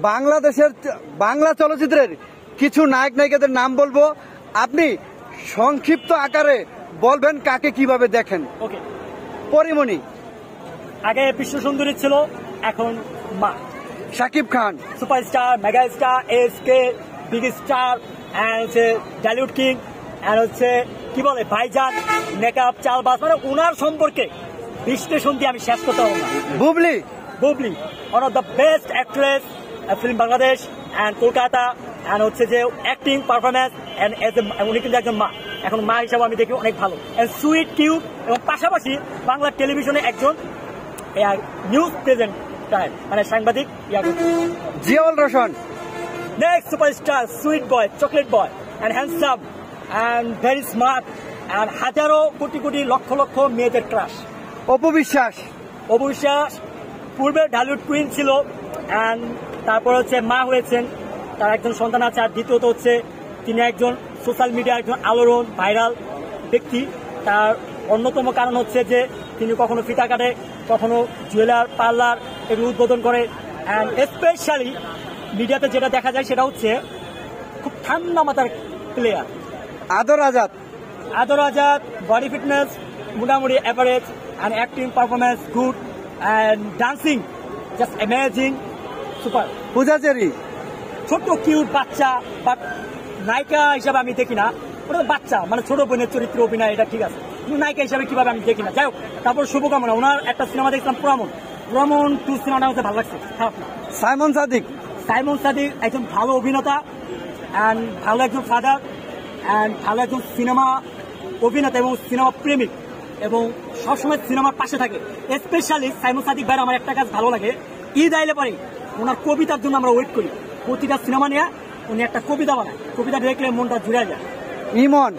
বাংলাদেশের বাংলা চলচ্চিত্রের কিছু নায়ক নায়িকাদের নাম বলবো, আপনি সংক্ষিপ্ত আকারে বলবেন কাকে কিভাবে দেখেন। ওকে, পরিমণি। আগে বিশ্ব সুন্দরী ছিল, এখন মা। Shakib Khan. Superstar, mega star, SK, big star, হচ্ছে টলিউড কিং, হচ্ছে কি বলে ভাইজান, মেকআপ, চালবাস, মানে ওনার সম্পর্কে বিশ্লেষণ দিয়ে আমি শেষ করতে পারবো না। Bubly. Bubly one of the best actress film Bangladesh and Kolkata, and হচ্ছে যে অ্যাক্টিং পারফরমেন্স, উনি কিন্তু একজন মা, এখন মা হিসাবে আমি দেখি অনেক ভালো, সুইট, কিউট, এবং পাশাপাশি বাংলা টেলিভিশনে একজন নিউজ প্রেজেন্টার, মানে সাংবাদিক। Ziaul Roshan. Next superstar, sweet boy, chocolate boy, and handsome and very smart, and হাজারো কোটি কোটি লক্ষ লক্ষ মেয়েদের ক্রাশ। অপু বিশ্বাস। অপু বিশ্বাস পূর্বে ঢালিউড কুইন ছিল, অ্যান্ড তারপর হচ্ছে মা হয়েছেন, তার একজন সন্তান আছে, আর দ্বিতীয়ত হচ্ছে তিনি একজন সোশ্যাল মিডিয়া একজন আলোড়ন ভাইরাল ব্যক্তি। তার অন্যতম কারণ হচ্ছে যে তিনি কখনো ফিতা কাটে, কখনো জুয়েলার পার্লার এগুলো উদ্বোধন করে, অ্যান্ড স্পেশালি মিডিয়াতে যেটা দেখা যায় সেটা হচ্ছে খুব ঠান্ডা মাথার প্লেয়ার। আদর আজাদ। আদর আজাদ বডি ফিটনেস মোটামুটি average, and acting performance good, and dancing just amazing, super. Puja cherry. ছোট্ট কিউট বাচ্চা, বাট নায়িকা হিসাবে আমি দেখি না, ওটা বাচ্চা, মানে ছোট বোনের চরিত্র অভিনয়, এটা ঠিক আছে, কিন্তু নায়িকা হিসাবে কিভাবে আমি দেখি না। যাই হোক, তারপর শুভকামনা, ওনার একটা সিনেমা দেখলাম পুরামন 2 সিনেমাটা হচ্ছে ভালো লাগছে, খারাপ না। সাইমন সাদিক। সাইমন সাদিক একজন ভালো অভিনেতা, অ্যান্ড ভালো একজন ফাদার, অ্যান্ড ভালো একজন সিনেমা অভিনেতা এবং সিনেমা প্রেমিক, এবং সবসময় সিনেমার পাশে থাকে। স্পেশালি সাইমন সাদিক ভাইয়ের আমার একটা কাজ ভালো লাগে, ঈদ আইলে পরে ওনার কবিতার জন্য আমরা ওয়েট করি। প্রতিটা সিনেমা নিয়ে উনি একটা কবিতা বানায়, কবিতা দেখলে মনটা জুড়ে যায়। ইমন।